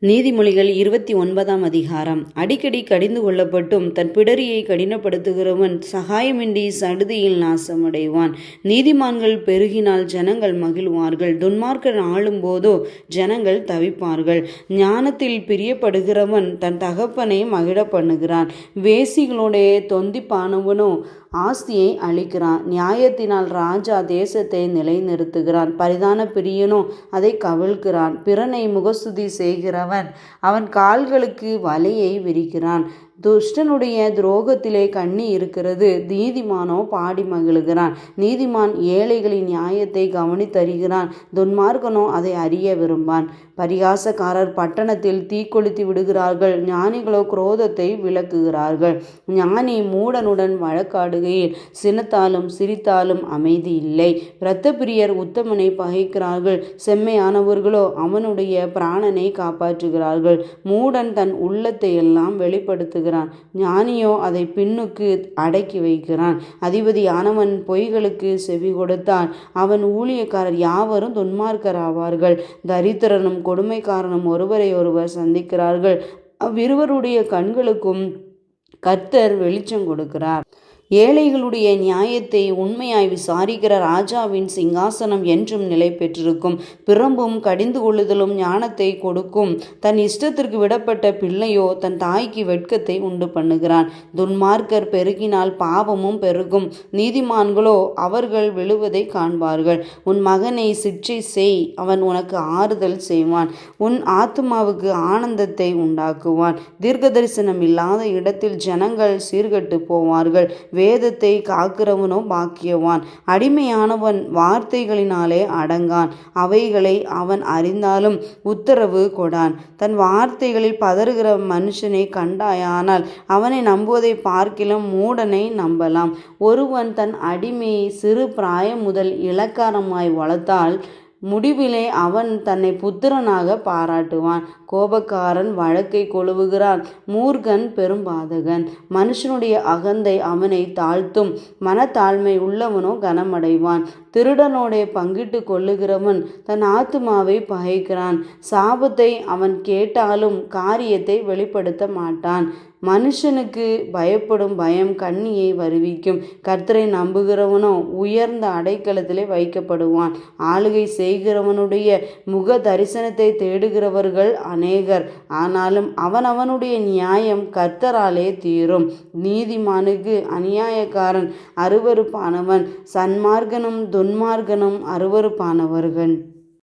நீதிமொழிகள் 29ஆம் அதிகாரம். அடிக்கடி கடிந்து கொள்ளப்பட்டும் தன் பிடரியை கடினப்படுத்துகிறவன் சகாயமின்றி சடுதியில் நாசமடைவான். நீதிமான்கள் பெருகினால் ஜனங்கள் மகிழ்வார்கள், துன்மார்க்கர் ஆளும் போதோ ஜனங்கள் தவிப்பார்கள். ஞானத்தில் பிரியப்படுகிறவன் தன் தகப்பனை மகிழ பண்ணுகிறான், வேசிகளோடே தொந்திப்பானவனோ ஆஸ்தியை அளிக்கிறான். நியாயத்தினால் ராஜா தேசத்தை நிலைநிறுத்துகிறான், பரிதான பிரியனோ அதை கவிழ்க்கிறான். பிறனை முகஸ்துதி செய்கிறவன் அவன் கால்களுக்கு வலையை விரிக்கிறான். துஷ்டனுடைய துரோகத்திலே கண்ணி இருக்கிறது, நீதிமானோ பாடி மகிழுகிறான். நீதிமான் ஏழைகளின் நியாயத்தை கவனித்தறிகிறான், துன்மார்க்கனோ அதை அறிய விரும்பான். பரிகாசக்காரர் பட்டணத்தில் தீக்கொளுத்தி விடுகிறார்கள், ஞானிகளோ குரோதத்தை விலக்குகிறார்கள். ஞானி மூடனுடன் வழக்காடுகையில் சினத்தாலும் சிரித்தாலும் அமைதி இல்லை. இரத்தப்பிரியர் உத்தமனை பகைக்கிறார்கள், செம்மையானவர்களோ அவனுடைய பிராணனை காப்பாற்றுகிறார்கள். மூடன் தன் உள்ளத்தை எல்லாம் வெளிப்படுத்துகிறான், ஞானியோ அதை பின்னுக்கு அடக்கி வைக்கிறான். அதிபதியானவன் பொய்களுக்கு செவி கொடுத்தால் அவன் ஊழியக்காரர் யாவரும் துன்மார்க்கர் ஆவார்கள். தரித்திரனும் கொடுமைக்காரனும் ஒருவரை ஒருவர் சந்திக்கிறார்கள், அவ்விருவருடைய கண்களுக்கும் கர்த்தர் வெளிச்சம் கொடுக்கிறார். ஏழைகளுடைய நியாயத்தை உண்மையாய் விசாரிக்கிற ராஜாவின் சிங்காசனம் என்றும் நிலை பெற்றிருக்கும். பிறம்பும் கடிந்து கொள்ளுதலும் ஞானத்தை கொடுக்கும். தன் இஷ்டத்திற்கு விடப்பட்ட பிள்ளையோ தன் தாய்க்கு வெட்கத்தை உண்டு பண்ணுகிறான். துன்மார்க்கர் பெருகினால் பாவமும் பெருகும், நீதிமான்களோ அவர்கள் விழுவதை காண்பார்கள். உன் மகனை சிற்றை செய், அவன் உனக்கு ஆறுதல் செய்வான், உன் ஆத்துமாவுக்கு ஆனந்தத்தை உண்டாக்குவான். தீர்க்க தரிசனம் இல்லாத இடத்தில் ஜனங்கள் சீர்கட்டு போவார்கள், வேதத்தை காக்கிறவனோ பாக்கியவான். அடிமையானவன் வார்த்தைகளினாலே அடங்கான், அவைகளை அவன் அறிந்தாலும் உத்தரவு கொடான். தன் வார்த்தைகளில் பதறுகிற மனுஷனை கண்டாயானால் அவனை நம்புவதை பார்க்கிலும் மூடனை நம்பலாம். ஒருவன் தன் அடிமையை சிறு பிராயம் முதல் இளக்காரமாய் வளர்த்தால் முடிவிலே அவன் தன்னை புத்திரனாக பாராட்டுவான். கோபக்காரன் வழக்கை கொழுவுகிறான், மூர்க்கன் பெரும்பாதகன். மனுஷனுடைய அகந்தை அவனை தாழ்த்தும், மனத்தாழ்மை உள்ளவனோ கனமடைவான். திருடனோடே பங்கிட்டு கொள்ளுகிறவன் தன் ஆத்துமாவை பகைக்கிறான். சாபத்தை அவன் கேட்டாலும் காரியத்தை வெளிப்படுத்த மாட்டான். மனுஷனுக்கு பயப்படும் பயம் கண்ணியை வருவிக்கும், கர்த்தரை நம்புகிறவனோ உயர்ந்த அடைக்கலத்திலே வைக்கப்படுவான். ஆளுகை செய்கிறவனுடைய முக தரிசனத்தை தேடுகிறவர்கள் அநேகர், ஆனாலும் அவனவனுடைய நியாயம் கர்த்தராலே தீரும். நீதிமானுக்கு அநியாயக்காரன் அருவருப்பானவன், சன்மார்க்கனும் துன்மார்க்கனும் அருவருப்பானவர்கள்.